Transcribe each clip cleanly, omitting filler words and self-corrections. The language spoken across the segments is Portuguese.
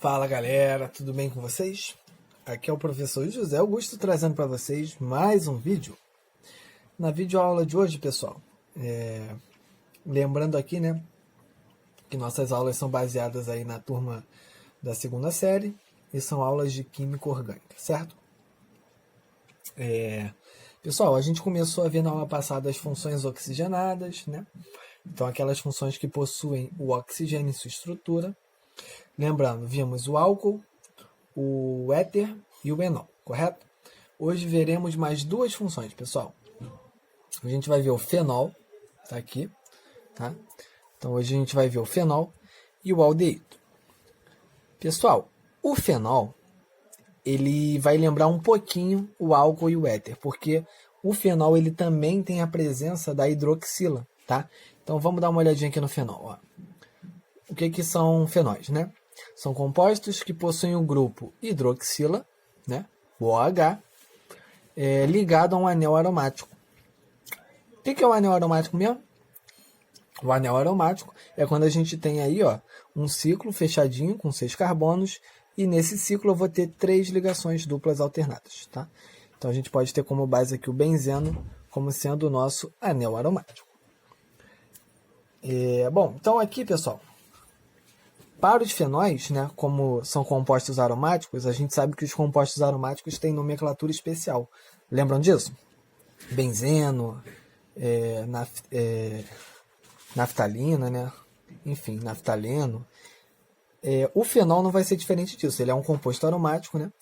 Fala galera, tudo bem com vocês? Aqui é o professor José Augusto trazendo para vocês mais um vídeo. Na videoaula de hoje, pessoal, lembrando aqui, né, que nossas aulas são baseadas aí na turma da segunda série e são aulas de Química Orgânica, certo? Pessoal, a gente começou a ver na aula passada as funções oxigenadas, né? Então, aquelas funções que possuem o oxigênio em sua estrutura. Lembrando, vimos o álcool, o éter e o enol, correto? Hoje veremos mais duas funções, pessoal. A gente vai ver o fenol, tá aqui, tá? Então, hoje a gente vai ver o fenol e o aldeído. Pessoal, o fenol, ele vai lembrar um pouquinho o álcool e o éter, porque o fenol ele também tem a presença da hidroxila, tá? Então, vamos dar uma olhadinha aqui no fenol, ó. O que são fenóis, né? São compostos que possuem o grupo hidroxila, né? O OH, ligado a um anel aromático. O que é o anel aromático mesmo? O anel aromático é quando a gente tem aí, ó, um ciclo fechadinho com 6 carbonos e nesse ciclo eu vou ter 3 ligações duplas alternadas, tá? Então a gente pode ter como base aqui o benzeno como sendo o nosso anel aromático. Bom, então aqui, pessoal, para os fenóis, né, como são compostos aromáticos, a gente sabe que os compostos aromáticos têm nomenclatura especial. Lembram disso? Benzeno, naftalina, né? Enfim, naftaleno. O fenol não vai ser diferente disso. Ele é um composto aromático, né?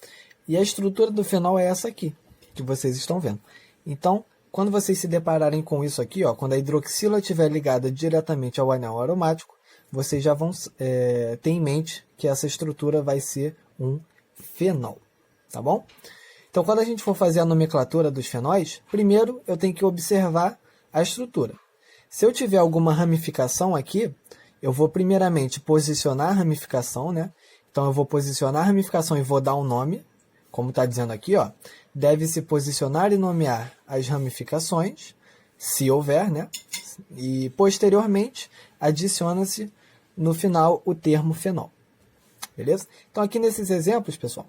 E a estrutura do fenol é essa aqui, que vocês estão vendo. Então, quando vocês se depararem com isso aqui, ó, quando a hidroxila estiver ligada diretamente ao anel aromático, vocês já vão ter em mente que essa estrutura vai ser um fenol, tá bom? Então, quando a gente for fazer a nomenclatura dos fenóis, primeiro eu tenho que observar a estrutura. Se eu tiver alguma ramificação aqui, eu vou primeiramente posicionar a ramificação, né? Então, eu vou posicionar a ramificação e vou dar um nome, como está dizendo aqui, ó. Deve-se posicionar e nomear as ramificações, se houver, né? E, posteriormente, adiciona-se no final o termo fenol. Beleza? Então, aqui nesses exemplos, pessoal,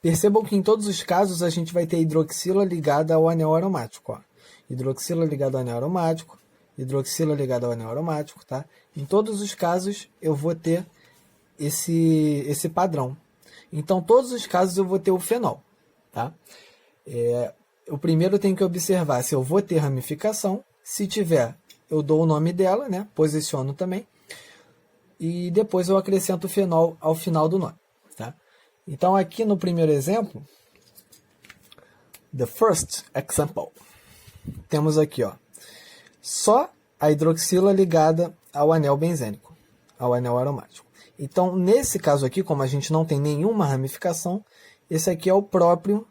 percebam que em todos os casos a gente vai ter hidroxila ligada ao anel aromático. Ó. Hidroxila ligada ao anel aromático, hidroxila ligada ao anel aromático, tá? Em todos os casos eu vou ter esse padrão. Então, todos os casos eu vou ter o fenol, tá? O primeiro eu tenho que observar se eu vou ter ramificação. Se tiver, eu dou o nome dela, né? Posiciono também. E depois eu acrescento o fenol ao final do nome, tá? Então, aqui no primeiro exemplo, the first example, temos aqui, ó, só a hidroxila ligada ao anel benzênico, ao anel aromático. Então, nesse caso aqui, como a gente não tem nenhuma ramificação, esse aqui é o próprio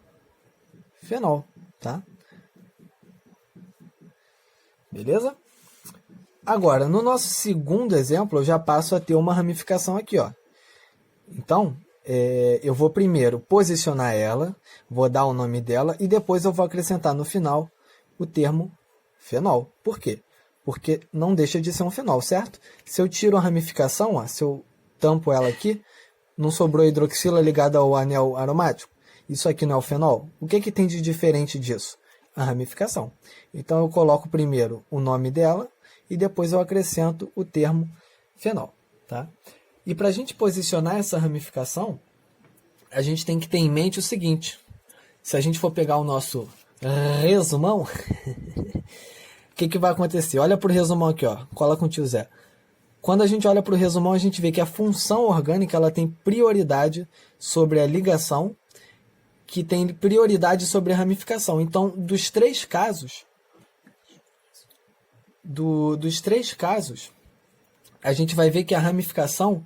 fenol, tá? Beleza? Agora, no nosso segundo exemplo, eu já passo a ter uma ramificação aqui, ó. Então, eu vou primeiro posicionar ela, vou dar o nome dela e depois eu vou acrescentar no final o termo fenol. Por quê? Porque não deixa de ser um fenol, certo? Se eu tiro a ramificação, ó, se eu tampo ela aqui, não sobrou hidroxila ligada ao anel aromático. Isso aqui não é o fenol. O que tem de diferente disso? A ramificação. Então, eu coloco primeiro o nome dela e depois eu acrescento o termo fenol. Tá? E para a gente posicionar essa ramificação, a gente tem que ter em mente o seguinte. Se a gente for pegar o nosso resumão, o que vai acontecer? Olha para o resumão aqui, ó. Cola com o tio Zé. Quando a gente olha para o resumão, a gente vê que a função orgânica ela tem prioridade sobre a ligação, que tem prioridade sobre a ramificação. Então, dos três casos, a gente vai ver que a ramificação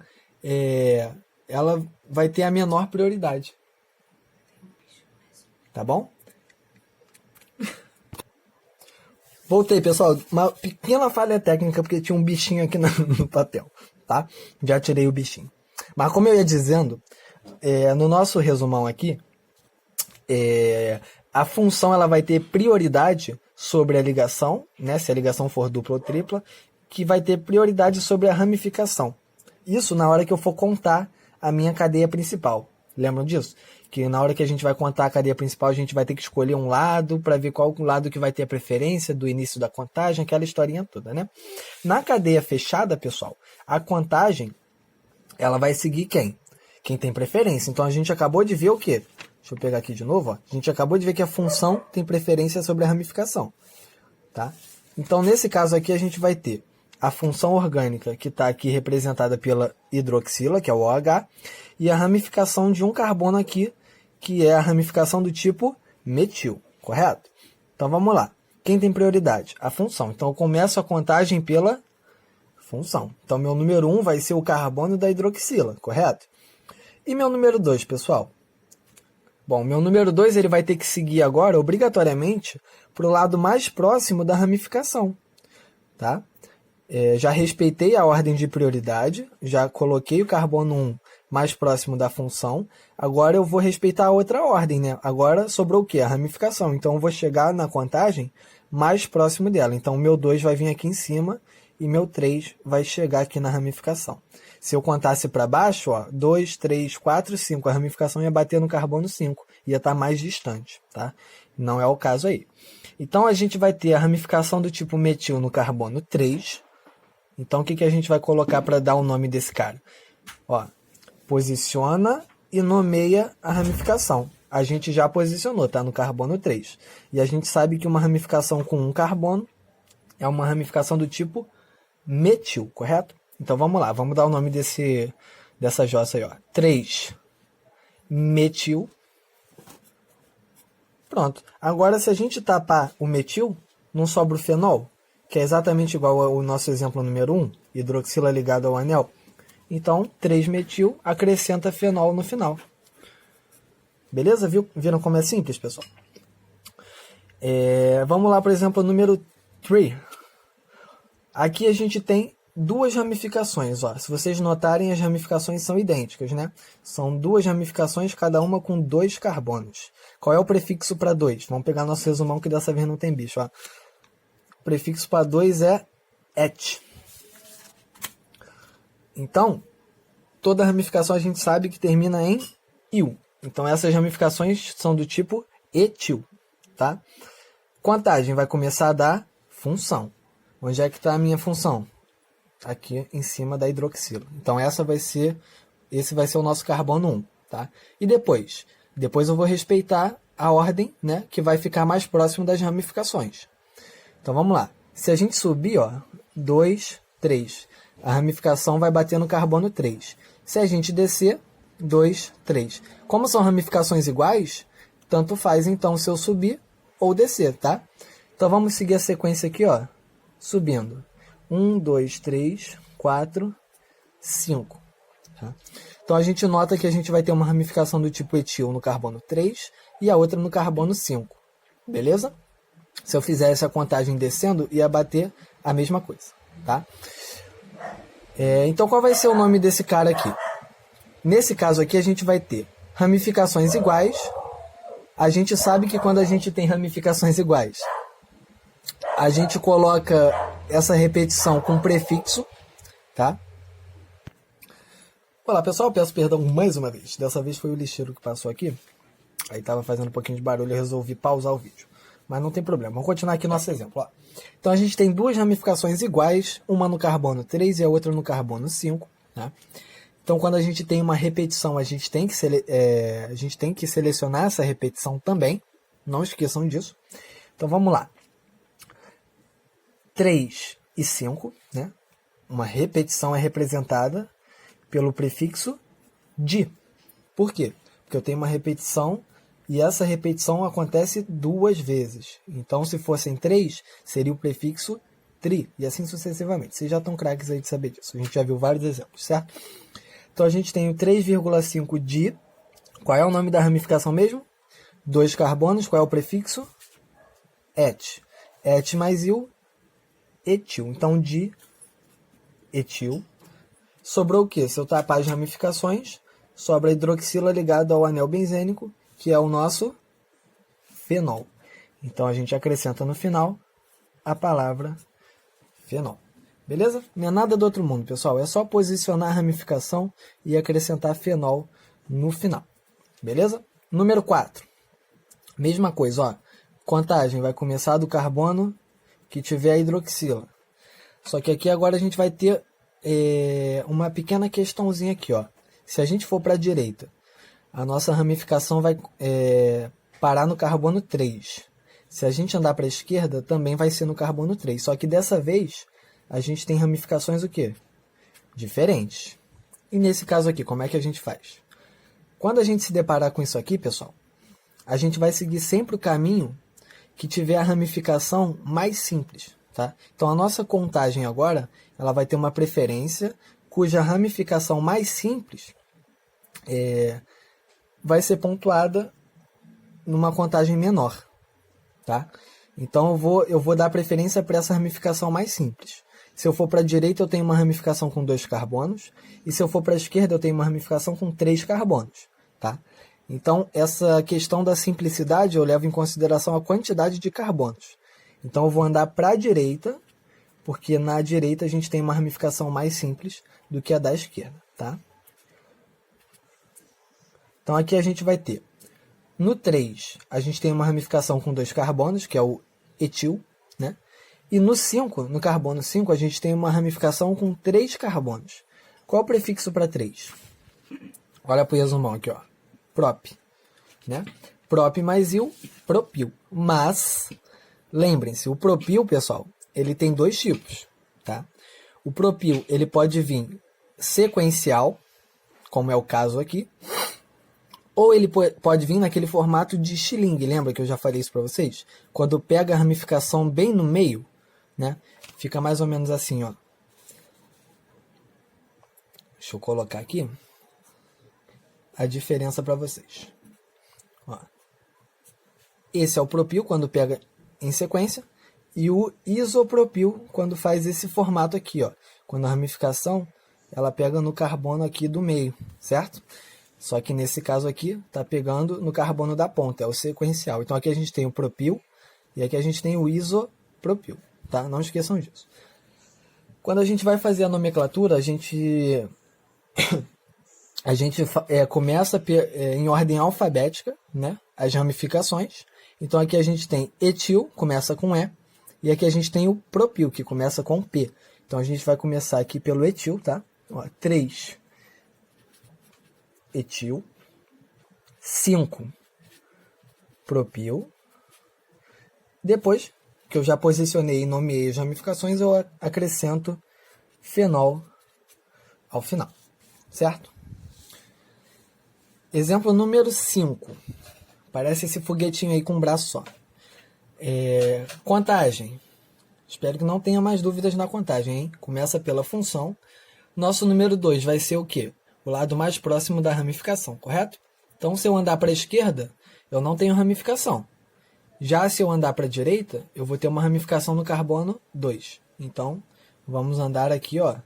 ela vai ter a menor prioridade. Tá bom? Voltei, pessoal. Uma pequena falha técnica, porque tinha um bichinho aqui no papel, tá? Já tirei o bichinho. Mas como eu ia dizendo, no nosso resumão aqui, a função ela vai ter prioridade sobre a ligação, né? Se a ligação for dupla ou tripla, que vai ter prioridade sobre a ramificação. Isso na hora que eu for contar a minha cadeia principal. Lembram disso? Que na hora que a gente vai contar a cadeia principal, a gente vai ter que escolher um lado para ver qual lado que vai ter a preferência do início da contagem, aquela historinha toda, né? Na cadeia fechada, pessoal, a contagem, ela vai seguir quem? Quem tem preferência. Então a gente acabou de ver o quê? Deixa eu pegar aqui de novo. Ó. A gente acabou de ver que a função tem preferência sobre a ramificação. Tá? Então nesse caso aqui a gente vai ter a função orgânica, que está aqui representada pela hidroxila, que é o OH, e a ramificação de um carbono aqui, que é a ramificação do tipo metil, correto? Então vamos lá. Quem tem prioridade? A função. Então eu começo a contagem pela função. Então meu número 1 vai ser o carbono da hidroxila, correto? E meu número 2, pessoal? Bom, meu número 2 ele vai ter que seguir agora, obrigatoriamente, para o lado mais próximo da ramificação. Tá? Já respeitei a ordem de prioridade, já coloquei o carbono 1 mais próximo da função. Agora eu vou respeitar a outra ordem, né? Agora sobrou o quê? A ramificação. Então eu vou chegar na contagem mais próximo dela. Então o meu 2 vai vir aqui em cima e meu 3 vai chegar aqui na ramificação. Se eu contasse para baixo, ó, 2, 3, 4, 5, a ramificação ia bater no carbono 5, ia estar mais distante, tá? Não é o caso aí. Então a gente vai ter a ramificação do tipo metil no carbono 3. Então o que a gente vai colocar para dar o nome desse cara? Ó, posiciona e nomeia a ramificação. A gente já posicionou, tá? No carbono 3. E a gente sabe que uma ramificação com um carbono é uma ramificação do tipo metil, correto? Então vamos lá, vamos dar o nome dessa jossa aí, ó. 3-metil. Pronto. Agora, se a gente tapar o metil, não sobra o fenol, que é exatamente igual ao nosso exemplo número 1, hidroxila ligada ao anel. Então, 3-metil acrescenta fenol no final. Beleza? Viram como é simples, pessoal? Vamos lá, por exemplo, número 3. Aqui a gente tem duas ramificações. Ó. Se vocês notarem, as ramificações são idênticas, né? São duas ramificações, cada uma com 2 carbonos. Qual é o prefixo para 2? Vamos pegar nosso resumão, que dessa vez não tem bicho. Ó. O prefixo para 2 é et. Então, toda ramificação a gente sabe que termina em il. Então, essas ramificações são do tipo etil. Tá? Contagem vai começar a dar função. Onde é que está a minha função? Aqui em cima da hidroxila. Então esse vai ser o nosso carbono 1, tá? E depois eu vou respeitar a ordem, né, que vai ficar mais próximo das ramificações. Então vamos lá. Se a gente subir, ó, 2, 3, a ramificação vai bater no carbono 3. Se a gente descer, 2, 3. Como são ramificações iguais, tanto faz então se eu subir ou descer, tá? Então vamos seguir a sequência aqui, ó, subindo. 1, 2, 3, 4, 5. Tá? Então a gente nota que a gente vai ter uma ramificação do tipo etil no carbono 3 e a outra no carbono 5. Beleza? Se eu fizer essa contagem descendo, ia bater a mesma coisa. Tá? Então qual vai ser o nome desse cara aqui? Nesse caso aqui a gente vai ter ramificações iguais. A gente sabe que quando a gente tem ramificações iguais, a gente coloca essa repetição com prefixo, tá? Olá, pessoal, peço perdão mais uma vez. Dessa vez foi o lixeiro que passou aqui. Aí estava fazendo um pouquinho de barulho e resolvi pausar o vídeo. Mas não tem problema, vamos continuar aqui nosso exemplo. Ó. Então a gente tem duas ramificações iguais, uma no carbono 3 e a outra no carbono 5. Tá? Então quando a gente tem uma repetição, a gente tem que selecionar essa repetição também. Não esqueçam disso. Então vamos lá. 3 e 5, né? Uma repetição é representada pelo prefixo di. Por quê? Porque eu tenho uma repetição e essa repetição acontece 2 vezes. Então, se fossem 3, seria o prefixo tri, e assim sucessivamente. Vocês já estão craques aí de saber disso. A gente já viu vários exemplos, certo? Então, a gente tem o 3,5 di. Qual é o nome da ramificação mesmo? 2 carbonos. Qual é o prefixo? Et. Et mais il, etil. Então, di, etil. Sobrou o quê? Se eu tapar as ramificações, sobra a hidroxila ligada ao anel benzênico, que é o nosso fenol. Então, a gente acrescenta no final a palavra fenol. Beleza? Não é nada do outro mundo, pessoal. É só posicionar a ramificação e acrescentar fenol no final. Beleza? Número 4. Mesma coisa, ó. Contagem vai começar do carbono que tiver a hidroxila. Só que aqui agora a gente vai ter uma pequena questãozinha aqui, ó. Se a gente for para a direita, a nossa ramificação vai parar no carbono 3. Se a gente andar para a esquerda, também vai ser no carbono 3. Só que dessa vez, a gente tem ramificações o quê? Diferentes. E nesse caso aqui, como é que a gente faz? Quando a gente se deparar com isso aqui, pessoal, a gente vai seguir sempre o caminho que tiver a ramificação mais simples. Tá? Então, a nossa contagem agora ela vai ter uma preferência cuja ramificação mais simples vai ser pontuada numa contagem menor. Tá? Então, eu vou dar preferência para essa ramificação mais simples. Se eu for para a direita, eu tenho uma ramificação com 2 carbonos. E se eu for para a esquerda, eu tenho uma ramificação com 3 carbonos. Tá? Então, essa questão da simplicidade, eu levo em consideração a quantidade de carbonos. Então, eu vou andar para a direita, porque na direita a gente tem uma ramificação mais simples do que a da esquerda. Tá? Então, aqui a gente vai ter, no 3, a gente tem uma ramificação com 2 carbonos, que é o etil, né? E no 5, no carbono 5, a gente tem uma ramificação com 3 carbonos. Qual é o prefixo para 3? Olha para o resumão aqui, ó. Prop. Né? Prop mais il, propil. Mas, lembrem-se, o propil, pessoal, ele tem 2 tipos. Tá? O propil ele pode vir sequencial, como é o caso aqui, ou ele pode vir naquele formato de estilingue. Lembra que eu já falei isso para vocês? Quando pega a ramificação bem no meio, né? Fica mais ou menos assim, ó. Deixa eu colocar aqui a diferença para vocês. Ó. Esse é o propil quando pega em sequência e o isopropil quando faz esse formato aqui, ó. Quando a ramificação ela pega no carbono aqui do meio, certo? Só que nesse caso aqui está pegando no carbono da ponta, é o sequencial. Então aqui a gente tem o propil e aqui a gente tem o isopropil. Tá? Não esqueçam disso. Quando a gente vai fazer a nomenclatura, a gente começa em ordem alfabética, né? As ramificações. Então aqui a gente tem etil, começa com E, e aqui a gente tem o propil, que começa com P. Então a gente vai começar aqui pelo etil, tá? Ó, 3 etil, 5 propil. Depois que eu já posicionei e nomeei as ramificações, eu acrescento fenol ao final, certo? Exemplo número 5. Parece esse foguetinho aí com um braço só. Contagem. Espero que não tenha mais dúvidas na contagem, hein? Começa pela função. Nosso número 2 vai ser o quê? O lado mais próximo da ramificação, correto? Então, se eu andar para a esquerda, eu não tenho ramificação. Já se eu andar para a direita, eu vou ter uma ramificação no carbono 2. Então, vamos andar aqui, ó,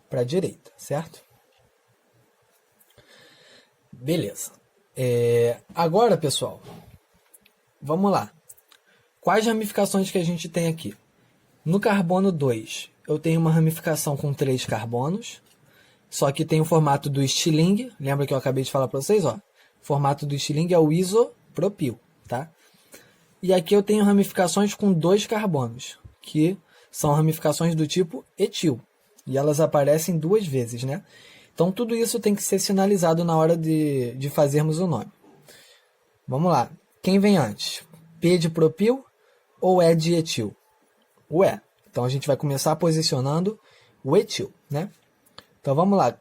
para a direita, certo? Beleza. Agora, pessoal, vamos lá. Quais ramificações que a gente tem aqui? No carbono 2, eu tenho uma ramificação com 3 carbonos, só que tem o formato do estilingue. Lembra que eu acabei de falar para vocês? Ó? O formato do estilingue é o isopropil, tá? E aqui eu tenho ramificações com 2 carbonos, que são ramificações do tipo etil. E elas aparecem 2 vezes, né? Então, tudo isso tem que ser sinalizado na hora de fazermos o nome. Vamos lá. Quem vem antes? P de propil ou E de etil? O E. Então, a gente vai começar posicionando o etil, né? Então, vamos lá.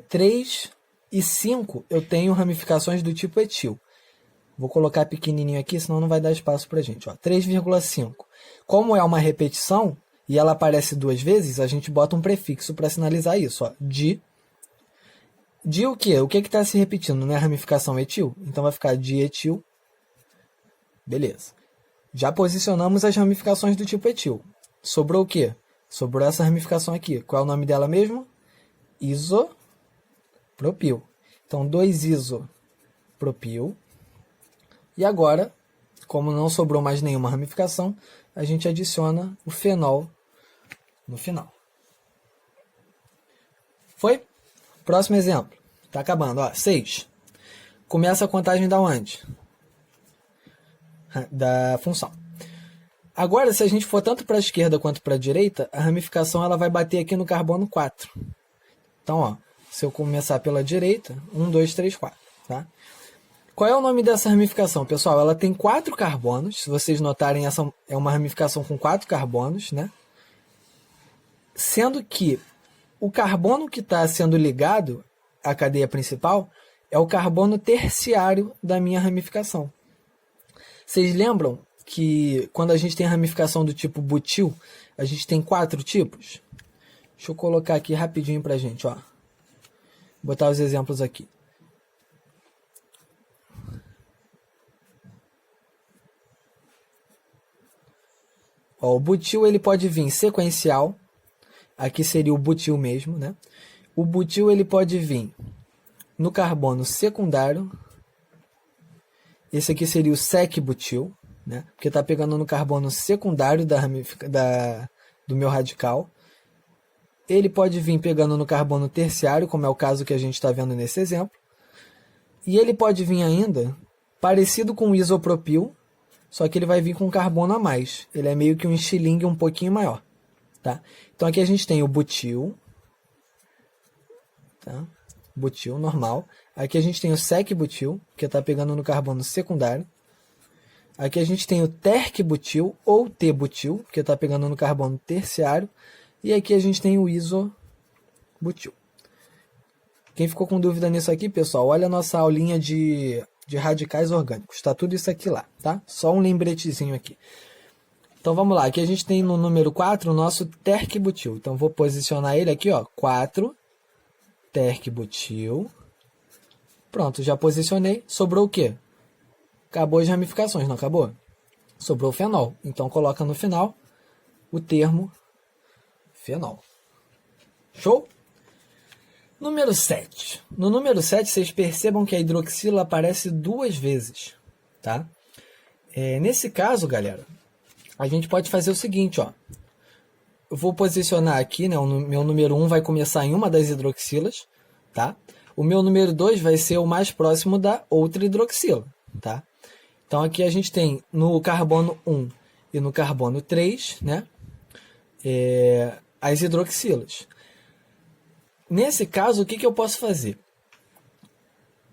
3 e 5 eu tenho ramificações do tipo etil. Vou colocar pequenininho aqui, senão não vai dar espaço para a gente. 3,5. Como é uma repetição e ela aparece 2 vezes, a gente bota um prefixo para sinalizar isso. Ó. De o quê? O que está se repetindo? Não é a ramificação etil? Então vai ficar dietil. Beleza. Já posicionamos as ramificações do tipo etil. Sobrou o quê? Sobrou essa ramificação aqui. Qual é o nome dela mesmo? Isopropil. Então, 2-isopropil. E agora, como não sobrou mais nenhuma ramificação, a gente adiciona o fenol no final. Foi? Próximo exemplo. Tá acabando, ó. 6. Começa a contagem da onde? Da função. Agora, se a gente for tanto para a esquerda quanto para a direita, a ramificação ela vai bater aqui no carbono 4. Então, ó, se eu começar pela direita, 1, 2, 3, 4. Tá? Qual é o nome dessa ramificação, pessoal? Ela tem 4 carbonos. Se vocês notarem, essa é uma ramificação com 4 carbonos, né? Sendo que o carbono que está sendo ligado à cadeia principal é o carbono terciário da minha ramificação. Vocês lembram que quando a gente tem ramificação do tipo butil, a gente tem 4 tipos? Deixa eu colocar aqui rapidinho para a gente, ó. Botar os exemplos aqui. Ó, o butil ele pode vir sequencial. Aqui seria o butil mesmo, né? O butil ele pode vir no carbono secundário. Esse aqui seria o sec-butil, né? Porque está pegando no carbono secundário do meu radical. Ele pode vir pegando no carbono terciário, como é o caso que a gente está vendo nesse exemplo. E ele pode vir ainda parecido com o isopropil, só que ele vai vir com carbono a mais. Ele é meio que um estilingue um pouquinho maior. Tá? Então aqui a gente tem o butil. Tá? Butil normal. Aqui a gente tem o sec-butil, que está pegando no carbono secundário. Aqui a gente tem o terc-butil ou T-butil, que está pegando no carbono terciário. E aqui a gente tem o isobutil. Quem ficou com dúvida nisso aqui, pessoal, olha a nossa aulinha de radicais orgânicos. Está tudo isso aqui lá, tá? Só um lembretezinho aqui. Então vamos lá. Aqui a gente tem no número 4 o nosso terc-butil. Então vou posicionar ele aqui, ó, 4 terc-butil. Pronto, já posicionei. Sobrou o quê? Acabou as ramificações, não acabou? Sobrou o fenol. Então coloca no final o termo fenol. Show? Número 7. No número 7, vocês percebam que a hidroxila aparece 2 vezes. Tá? Nesse caso, galera, a gente pode fazer o seguinte, ó. Eu vou posicionar aqui, né? O meu número 1 vai começar em uma das hidroxilas, tá? O meu número 2 vai ser o mais próximo da outra hidroxila, tá? Então aqui a gente tem no carbono 1 e no carbono 3, né? As hidroxilas. Nesse caso, o que eu posso fazer?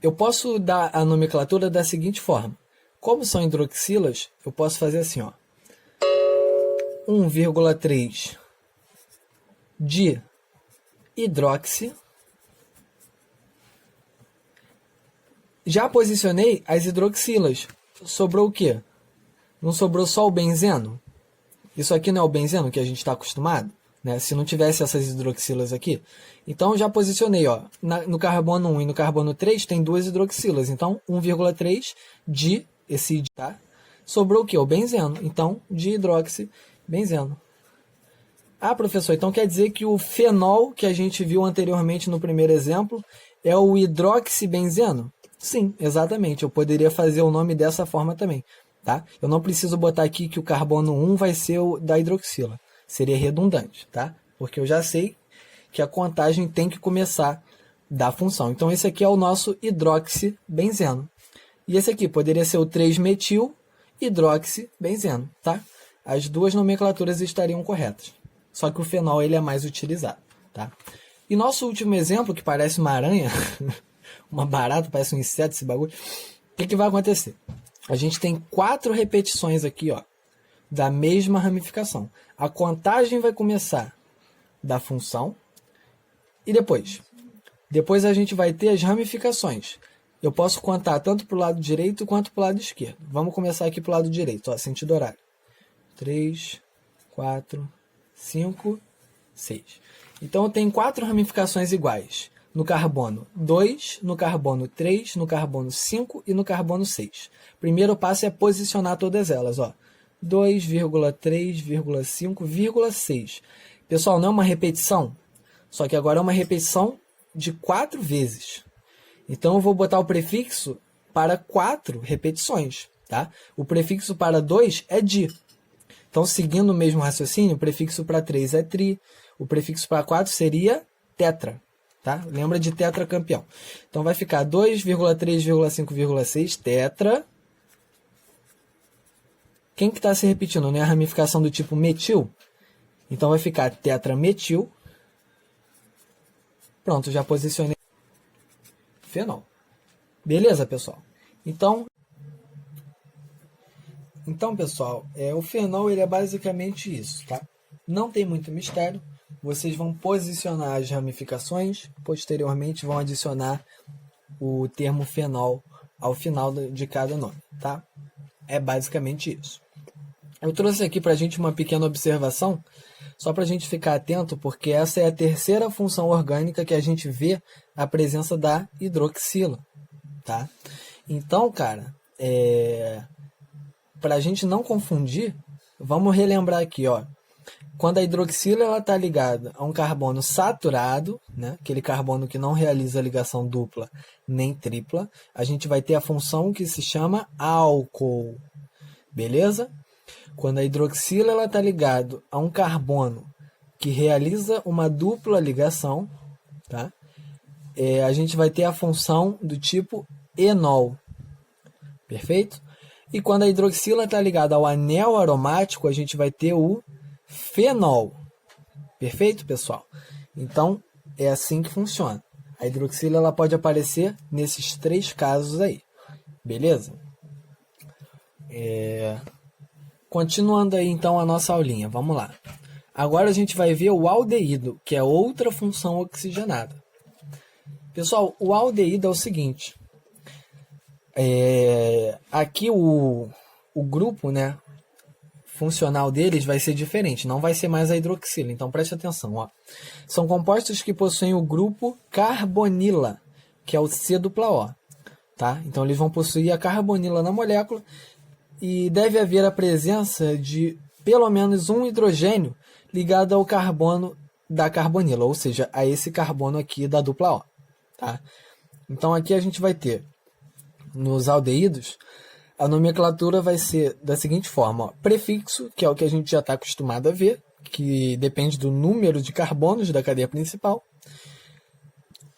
Eu posso dar a nomenclatura da seguinte forma. Como são hidroxilas, eu posso fazer assim, ó. 1,3 de hidroxi. Já posicionei as hidroxilas. Sobrou o quê? Não sobrou só o benzeno? Isso aqui não é o benzeno que a gente está acostumado? Né? Se não tivesse essas hidroxilas aqui. Então, já posicionei. Ó, no carbono 1 e no carbono 3 tem 2 hidroxilas. Então, 1,3 de esse tá? Sobrou o quê? O benzeno. Então, de hidroxibenzeno. Ah, professor, então quer dizer que o fenol que a gente viu anteriormente no primeiro exemplo é o hidroxibenzeno? Sim, exatamente. Eu poderia fazer o nome dessa forma também. Tá? Eu não preciso botar aqui que o carbono 1 vai ser o da hidroxila. Seria redundante, tá? Porque eu já sei que a contagem tem que começar da função. Então, esse aqui é o nosso hidroxibenzeno. E esse aqui poderia ser o 3-metil hidroxibenzeno, tá? As duas nomenclaturas estariam corretas. Só que o fenol ele é mais utilizado, tá? E nosso último exemplo, que parece uma aranha, uma barata, parece um inseto esse bagulho. O que vai acontecer? A gente tem 4 repetições aqui, ó, da mesma ramificação. A contagem vai começar da função e depois a gente vai ter as ramificações. Eu posso contar tanto para o lado direito quanto para o lado esquerdo. Vamos começar aqui para o lado direito, ó, sentido horário. 3, 4, 5, 6. Então eu tenho 4 ramificações iguais. No carbono 2, no carbono 3, no carbono 5 e no carbono 6. Primeiro passo é posicionar todas elas, ó. 2,3,5,6. Pessoal, não é uma repetição, só que agora é uma repetição de 4 vezes. Então eu vou botar o prefixo para 4 repetições, tá? O prefixo para 2 é di. Então, seguindo o mesmo raciocínio, o prefixo para 3 é tri, o prefixo para 4 seria tetra. Tá? Lembra de tetracampeão. Então, vai ficar 2,3,5,6 tetra. Quem que está se repetindo? Não é a ramificação do tipo metil? Então, vai ficar tetrametil. Pronto, já posicionei fenol. Beleza, pessoal? Então pessoal, o fenol ele é basicamente isso, tá? Não tem muito mistério. Vocês vão posicionar as ramificações, posteriormente vão adicionar o termo fenol ao final de cada nome, tá? É basicamente isso. Eu trouxe aqui para a gente uma pequena observação, só para a gente ficar atento, porque essa é a terceira função orgânica que a gente vê a presença da hidroxila, tá? Então, cara, para a gente não confundir, vamos relembrar aqui, ó. Quando a hidroxila está ligada a um carbono saturado, né, aquele carbono que não realiza ligação dupla nem tripla, a gente vai ter a função que se chama álcool, beleza? Quando a hidroxila está ligada a um carbono que realiza uma dupla ligação, tá? A gente vai ter a função do tipo enol, perfeito? E quando a hidroxila está ligada ao anel aromático, a gente vai ter o fenol. Perfeito, pessoal? Então, é assim que funciona. A hidroxila ela pode aparecer nesses três casos aí. Beleza? Continuando aí, então, a nossa aulinha. Vamos lá. Agora a gente vai ver o aldeído, que é outra função oxigenada. Pessoal, o aldeído é o seguinte. Aqui o grupo, né, funcional deles vai ser diferente, não vai ser mais a hidroxila, então preste atenção. Ó. São compostos que possuem o grupo carbonila, que é o C-O. Tá? Então eles vão possuir a carbonila na molécula e deve haver a presença de pelo menos um hidrogênio ligado ao carbono da carbonila, ou seja, a esse carbono aqui da dupla O. Tá? Então aqui a gente vai ter, nos aldeídos, a nomenclatura vai ser da seguinte forma. Ó. Prefixo, que é o que a gente já está acostumado a ver, que depende do número de carbonos da cadeia principal.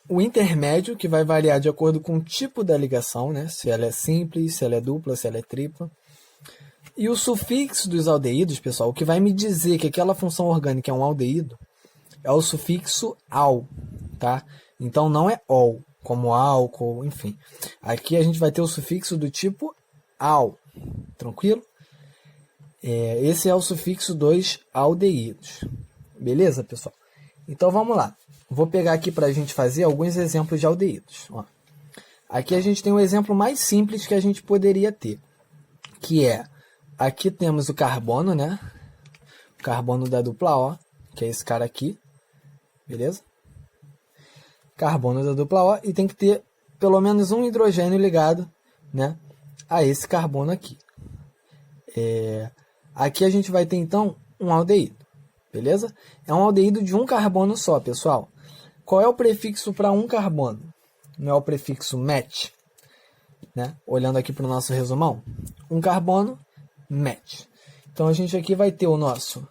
O intermédio, que vai variar de acordo com o tipo da ligação, né? Se ela é simples, se ela é dupla, se ela é tripla. E o sufixo dos aldeídos, pessoal, o que vai me dizer que aquela função orgânica é um aldeído, é o sufixo -al, tá? Então não é -ol, como álcool, enfim. Aqui a gente vai ter o sufixo do tipo -al, tranquilo? Esse é o sufixo dos aldeídos. Beleza, pessoal? Então vamos lá. Vou pegar aqui para a gente fazer alguns exemplos de aldeídos. Ó. Aqui a gente tem um exemplo mais simples que a gente poderia ter, que é, aqui temos o carbono, né? O carbono da dupla O, que é esse cara aqui, beleza? Carbono da dupla O, e tem que ter pelo menos um hidrogênio ligado, né, a esse carbono aqui. Aqui a gente vai ter, então, um aldeído, beleza? É um aldeído de um carbono só, pessoal. Qual é o prefixo para um carbono? Não é o prefixo met, né? Olhando aqui para o nosso resumão. Um carbono, met. Então, a gente aqui vai ter o nosso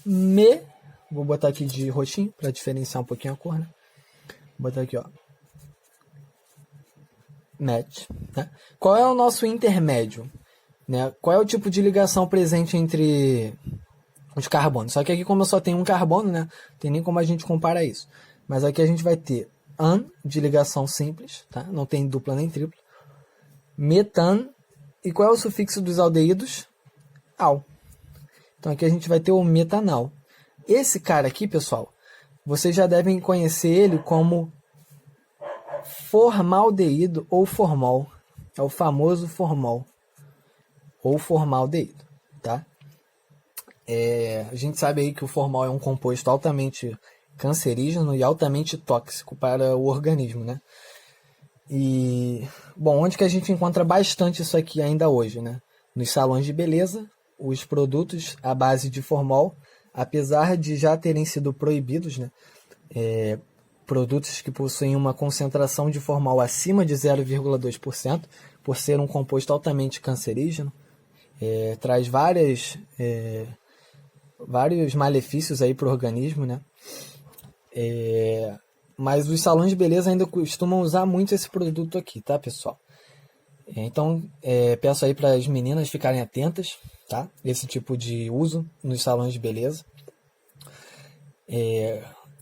me. Vou botar aqui de roxinho para diferenciar um pouquinho a cor, né? Vou botar aqui, ó. Met. Né? Qual é o nosso intermédio? Né? Qual é o tipo de ligação presente entre os carbonos? Só que aqui, como eu só tenho um carbono, né? Não tem nem como a gente comparar isso. Mas aqui a gente vai ter an, de ligação simples, tá? Não tem dupla nem tripla. Metan. E qual é o sufixo dos aldeídos? Al. Então aqui a gente vai ter o metanal. Esse cara aqui, pessoal, vocês já devem conhecer ele como formaldeído ou formol. É o famoso formol ou formaldeído, tá? A gente sabe aí que o formol é um composto altamente cancerígeno e altamente tóxico para o organismo, né? E, bom, onde que a gente encontra bastante isso aqui ainda hoje, né? Nos salões de beleza, os produtos à base de formol, apesar de já terem sido proibidos, né? Produtos que possuem uma concentração de formol acima de 0,2%, por ser um composto altamente cancerígeno, traz vários malefícios aí para o organismo, né? Mas os salões de beleza ainda costumam usar muito esse produto aqui, tá, pessoal? Então, peço aí para as meninas ficarem atentas, tá? Esse tipo de uso nos salões de beleza.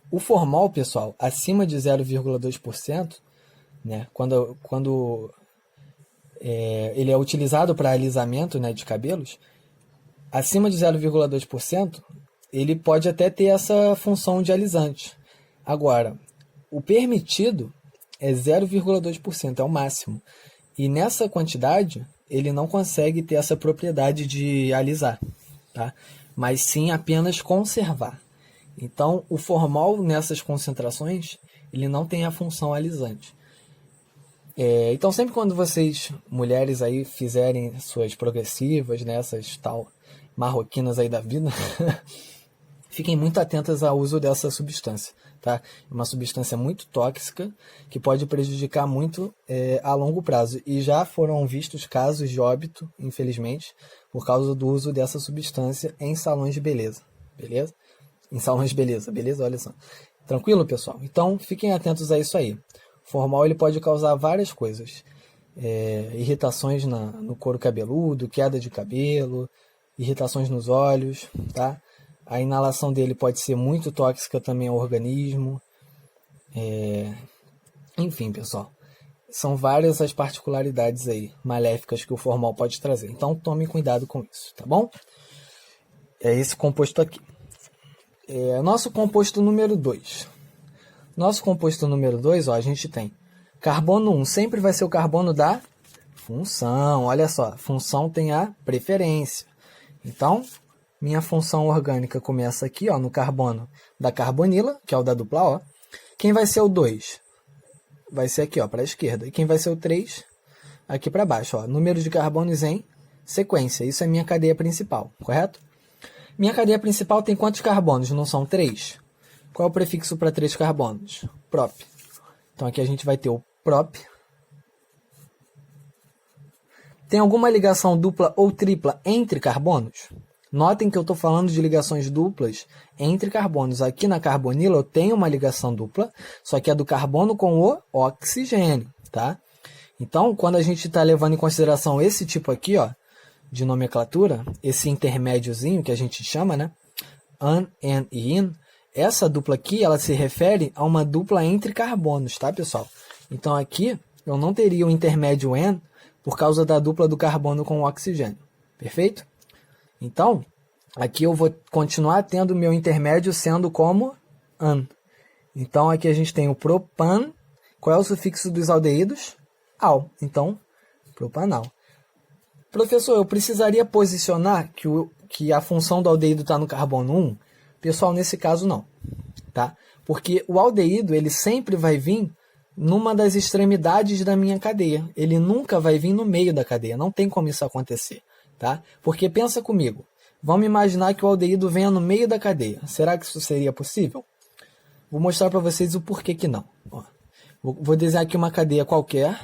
O formol, pessoal, acima de 0,2%, né? Quando ele é utilizado para alisamento, né, de cabelos, acima de 0,2%, ele pode até ter essa função de alisante. Agora, o permitido é 0,2%, é o máximo. E nessa quantidade, ele não consegue ter essa propriedade de alisar, tá? Mas sim apenas conservar. Então, o formol nessas concentrações, ele não tem a função alisante. Então, sempre quando vocês, mulheres aí, fizerem suas progressivas, né, essas tal marroquinas aí da vida, fiquem muito atentas ao uso dessa substância, tá? É uma substância muito tóxica que pode prejudicar muito a longo prazo. E já foram vistos casos de óbito, infelizmente, por causa do uso dessa substância em salões de beleza, beleza? Em salões de beleza, beleza? Olha só. Tranquilo, pessoal? Então, fiquem atentos a isso aí. O formol ele pode causar várias coisas. Irritações no couro cabeludo, queda de cabelo, irritações nos olhos, tá? A inalação dele pode ser muito tóxica também ao organismo. Enfim, pessoal. São várias as particularidades aí, maléficas que o formol pode trazer. Então, tome cuidado com isso, tá bom? É esse composto aqui. Nosso composto número 2. Nosso composto número 2, ó, a gente tem carbono 1, sempre vai ser o carbono da função. Olha só, a função tem a preferência. Então, minha função orgânica começa aqui, ó, no carbono da carbonila, que é o da dupla O. Quem vai ser o 2? Vai ser aqui, ó, para a esquerda. E quem vai ser o 3? Aqui para baixo, ó, número de carbonos em sequência. Isso é minha cadeia principal, correto? Minha cadeia principal tem quantos carbonos? Não são 3? Qual é o prefixo para 3 carbonos? Prop. Então aqui a gente vai ter o prop. Tem alguma ligação dupla ou tripla entre carbonos? Notem que eu estou falando de ligações duplas entre carbonos. Aqui na carbonila eu tenho uma ligação dupla, só que é do carbono com o oxigênio, tá? Então, quando a gente está levando em consideração esse tipo aqui, ó, de nomenclatura, esse intermédiozinho que a gente chama, né? An, and e in. Essa dupla aqui, ela se refere a uma dupla entre carbonos, tá, pessoal? Então, aqui, eu não teria o intermédio N por causa da dupla do carbono com o oxigênio. Perfeito? Então, aqui eu vou continuar tendo o meu intermédio sendo como an. Então, aqui a gente tem o propan. Qual é o sufixo dos aldeídos? Al. Então, propanal. Professor, eu precisaria posicionar que a função do aldeído está no carbono 1? Pessoal, nesse caso não, tá? Porque o aldeído, ele sempre vai vir numa das extremidades da minha cadeia. Ele nunca vai vir no meio da cadeia. Não tem como isso acontecer, tá? Porque pensa comigo. Vamos imaginar que o aldeído venha no meio da cadeia. Será que isso seria possível? Vou mostrar para vocês o porquê que não. Ó, vou desenhar aqui uma cadeia qualquer.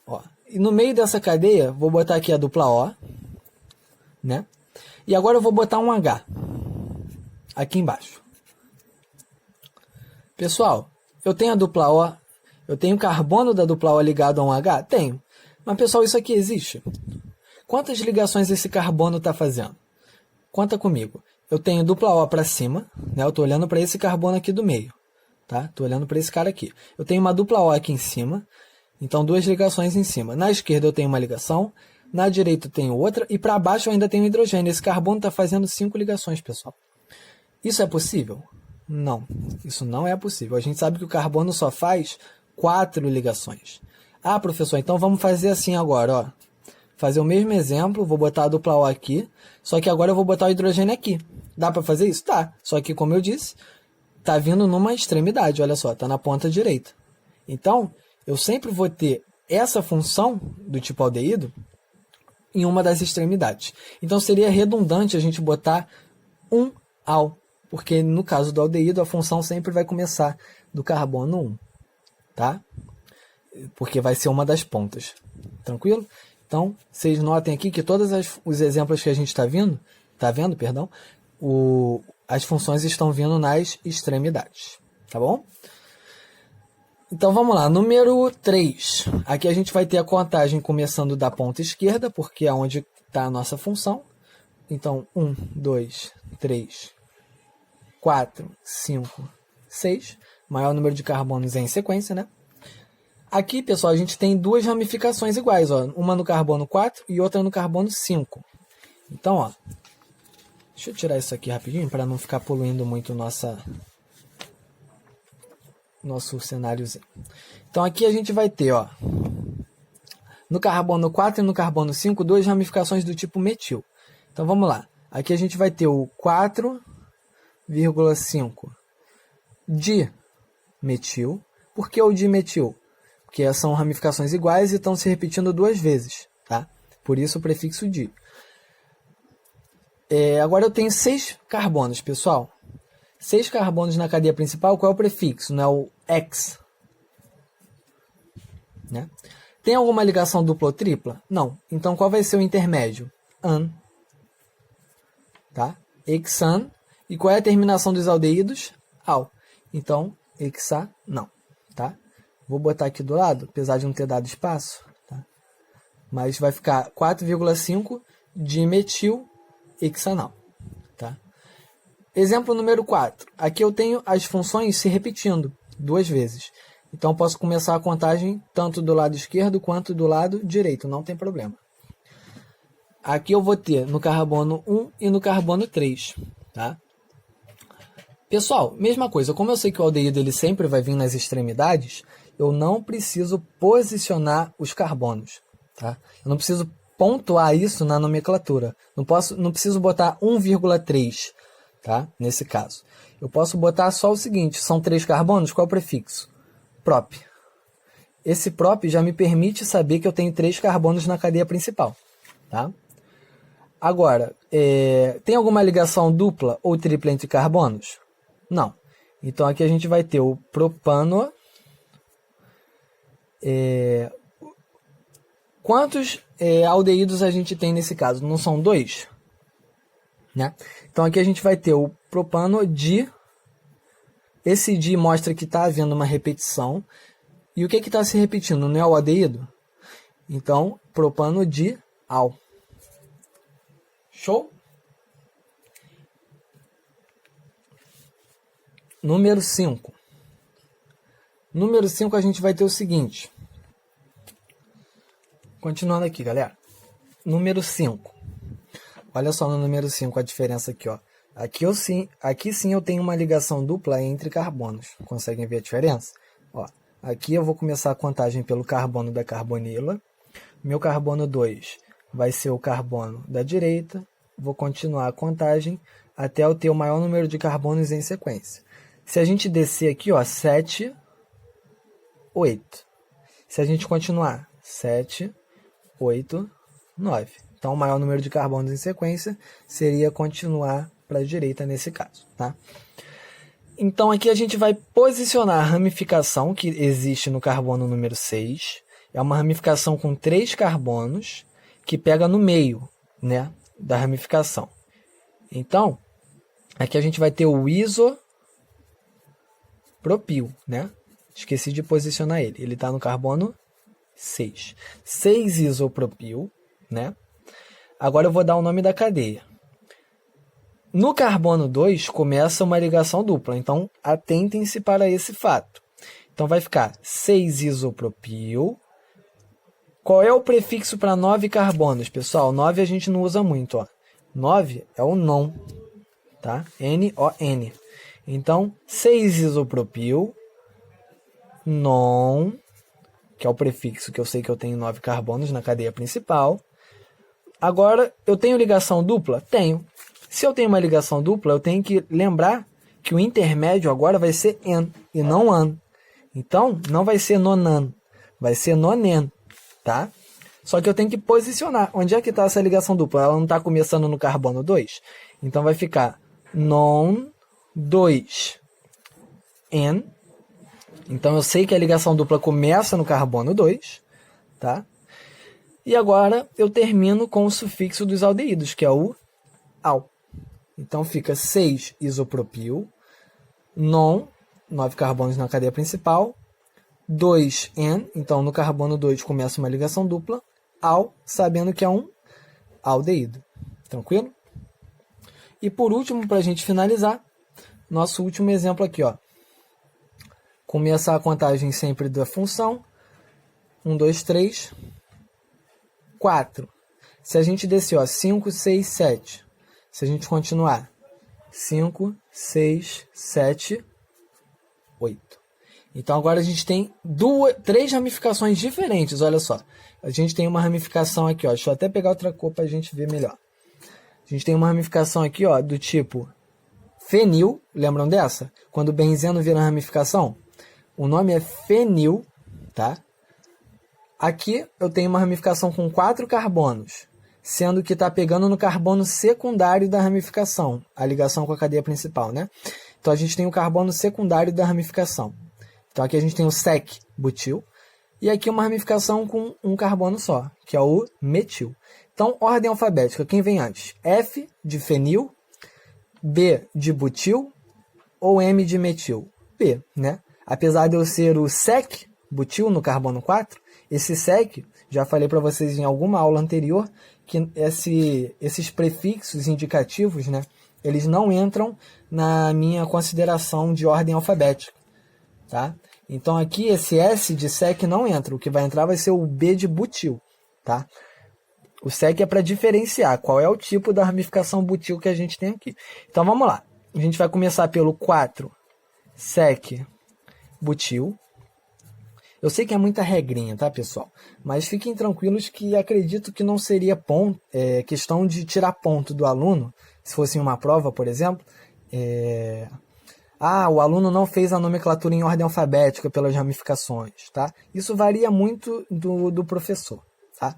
Ó, e no meio dessa cadeia, vou botar aqui a dupla O, né? E agora eu vou botar um H aqui embaixo. Pessoal, eu tenho a dupla O, eu tenho o carbono da dupla O ligado a um H? Tenho. Mas, pessoal, isso aqui existe? Quantas ligações esse carbono está fazendo? Conta comigo. Eu tenho dupla O para cima, né? Eu estou olhando para esse carbono aqui do meio, tá? Estou olhando para esse cara aqui. Eu tenho uma dupla O aqui em cima, então 2 ligações em cima. Na esquerda eu tenho uma ligação, na direita eu tenho outra, e para baixo eu ainda tenho hidrogênio. Esse carbono está fazendo 5 ligações, pessoal. Isso é possível? Não, isso não é possível. A gente sabe que o carbono só faz 4 ligações. Ah, professor, então vamos fazer assim agora, ó. Fazer o mesmo exemplo, vou botar a dupla O aqui, só que agora eu vou botar o hidrogênio aqui. Dá para fazer isso? Tá. Só que, como eu disse, tá vindo numa extremidade, olha só, tá na ponta direita. Então, eu sempre vou ter essa função do tipo aldeído em uma das extremidades. Então, seria redundante a gente botar um al, porque no caso do aldeído, a função sempre vai começar do carbono 1, tá? Porque vai ser uma das pontas. Tranquilo? Então, vocês notem aqui que todos os exemplos que a gente está vendo, as funções estão vindo nas extremidades, tá bom? Então vamos lá, número 3. Aqui a gente vai ter a contagem começando da ponta esquerda, porque é onde está a nossa função. Então, 1, 2, 3, 4, 5, 6. Maior número de carbonos é em sequência, né? Aqui, pessoal, a gente tem duas ramificações iguais, ó, uma no carbono 4 e outra no carbono 5. Então, ó, deixa eu tirar isso aqui rapidinho para não ficar poluindo muito nosso cenáriozinho. Então, aqui a gente vai ter, ó, no carbono 4 e no carbono 5, duas ramificações do tipo metil. Então, vamos lá. Aqui a gente vai ter o 4,5 dimetil. Por que o dimetil? Porque são ramificações iguais e estão se repetindo duas vezes, tá? Por isso o prefixo di. Agora eu tenho 6 carbonos, pessoal. 6 carbonos na cadeia principal, qual é o prefixo? Não é o X? Né? Tem alguma ligação dupla ou tripla? Não. Então qual vai ser o intermédio? An. Tá? Hexan. E qual é a terminação dos aldeídos? Al. Então, hexa, não. Tá? Vou botar aqui do lado, apesar de não ter dado espaço. Tá? Mas vai ficar 4,5 dimetil hexanal. Tá? Exemplo número 4. Aqui eu tenho as funções se repetindo duas vezes. Então, posso começar a contagem tanto do lado esquerdo quanto do lado direito. Não tem problema. Aqui eu vou ter no carbono 1 e no carbono 3. Tá? Pessoal, mesma coisa. Como eu sei que o aldeído ele sempre vai vir nas extremidades, eu não preciso posicionar os carbonos. Tá? Eu não preciso pontuar isso na nomenclatura. Não preciso botar 1,3. Tá? Nesse caso. Eu posso botar só o seguinte. São 3 carbonos. Qual é o prefixo? Prop. Esse prop já me permite saber que eu tenho 3 carbonos na cadeia principal. Tá? Agora, tem alguma ligação dupla ou tripla entre carbonos? Não. Então, aqui a gente vai ter o propano. Quantos aldeídos a gente tem nesse caso? Não são 2? Né? Então, aqui a gente vai ter o propano di. Esse di mostra que está havendo uma repetição. E o que está se repetindo? Não é o aldeído? Então, propano di al. Show? Número 5. Número 5 a gente vai ter o seguinte. Continuando aqui, galera. Número 5. Olha só no número 5 a diferença aqui, ó. Aqui sim eu tenho uma ligação dupla entre carbonos. Conseguem ver a diferença? Ó, aqui eu vou começar a contagem pelo carbono da carbonila. Meu carbono 2 vai ser o carbono da direita. Vou continuar a contagem até eu ter o maior número de carbonos em sequência. Se a gente descer aqui, ó, 7, 8. Se a gente continuar, 7, 8, 9. Então, o maior número de carbonos em sequência seria continuar para a direita nesse caso. Tá? Então, aqui a gente vai posicionar a ramificação que existe no carbono número 6. É uma ramificação com 3 carbonos que pega no meio, né, da ramificação. Então, aqui a gente vai ter o isopropil, né? Esqueci de posicionar ele. Ele está no carbono 6. 6 isopropil, né? Agora eu vou dar o nome da cadeia. No carbono 2 começa uma ligação dupla, então atentem-se para esse fato. Então vai ficar 6 isopropil. Qual é o prefixo para 9 carbonos, pessoal? 9 a gente não usa muito, ó. 9 é o non, tá? N-O-N. Então, 6 isopropil, non, que é o prefixo que eu sei que eu tenho 9 carbonos na cadeia principal. Agora, eu tenho ligação dupla? Tenho. Se eu tenho uma ligação dupla, eu tenho que lembrar que o intermédio agora vai ser en e não an. Então, não vai ser nonan, vai ser nonen, tá? Só que eu tenho que posicionar. Onde é que está essa ligação dupla? Ela não está começando no carbono 2? Então, vai ficar non 2 en. Então, eu sei que a ligação dupla começa no carbono 2, tá? E agora eu termino com o sufixo dos aldeídos, que é o -al. Então fica 6-isopropil, non, 9 carbonos na cadeia principal, 2-en, então no carbono 2 começa uma ligação dupla, -al, sabendo que é um aldeído. Tranquilo? E por último, para a gente finalizar, nosso último exemplo aqui, ó. Começar a contagem sempre da função. 1, 2, 3, 4. Se a gente descer, ó, 5, 6, 7. Se a gente continuar, 5, 6, 7, 8. Então agora a gente tem 3 ramificações diferentes, olha só. A gente tem uma ramificação aqui, ó. Deixa eu até pegar outra cor para a gente ver melhor. A gente tem uma ramificação aqui, ó, do tipo fenil. Lembram dessa? Quando o benzeno vira ramificação, o nome é fenil, tá? Aqui eu tenho uma ramificação com 4 carbonos, sendo que está pegando no carbono secundário da ramificação, a ligação com a cadeia principal, né? Então a gente tem o carbono secundário da ramificação. Então aqui a gente tem o sec-butil, e aqui uma ramificação com um carbono só, que é o metil. Então, ordem alfabética, quem vem antes? F de fenil, B de butil ou M de metil? B, né? Apesar de eu ser o sec-butil no carbono 4, esse sec, já falei para vocês em alguma aula anterior, que esses prefixos indicativos, né, eles não entram na minha consideração de ordem alfabética, tá? Então aqui esse S de sec não entra, o que vai entrar vai ser o B de butil, tá? O sec é para diferenciar qual é o tipo da ramificação butil que a gente tem aqui. Então vamos lá, a gente vai começar pelo 4 sec-butil. Eu sei que é muita regrinha, tá, pessoal? Mas fiquem tranquilos que acredito que não seria questão de tirar ponto do aluno, se fosse em uma prova, por exemplo. O aluno não fez a nomenclatura em ordem alfabética pelas ramificações, tá? Isso varia muito do professor, tá?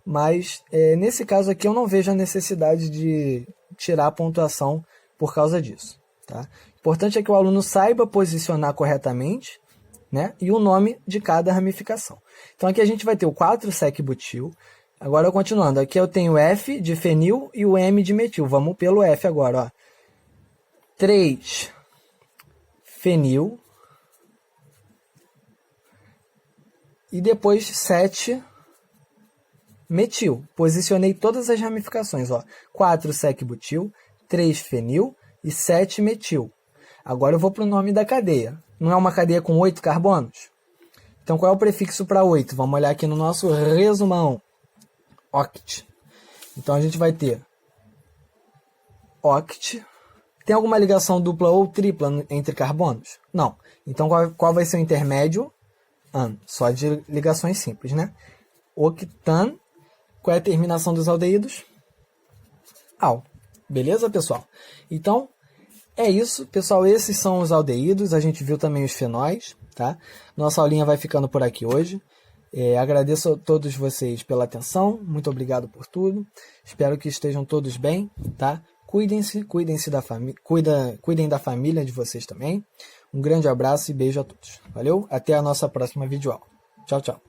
Mas nesse caso aqui eu não vejo a necessidade de tirar a pontuação por causa disso, tá? O importante é que o aluno saiba posicionar corretamente, né, e o nome de cada ramificação. Então aqui a gente vai ter o 4 sec-butil. Agora continuando, aqui eu tenho o F de fenil e o M de metil. Vamos pelo F agora, ó. 3 fenil e depois 7 metil. Posicionei todas as ramificações, ó. 4 sec-butil, 3 fenil e 7 metil. Agora eu vou para o nome da cadeia. Não é uma cadeia com 8 carbonos? Então, qual é o prefixo para 8? Vamos olhar aqui no nosso resumão. Oct. Então, a gente vai ter oct. Tem alguma ligação dupla ou tripla entre carbonos? Não. Então, qual vai ser o intermédio? An. Só de ligações simples, né? Octan. Qual é a terminação dos aldeídos? Al. Beleza, pessoal? Então, é isso, pessoal, esses são os aldeídos, a gente viu também os fenóis, tá? Nossa aulinha vai ficando por aqui hoje. Agradeço a todos vocês pela atenção, muito obrigado por tudo. Espero que estejam todos bem, tá? Cuidem-se, cuidem da família de vocês também. Um grande abraço e beijo a todos. Valeu, até a nossa próxima videoaula. Tchau, tchau.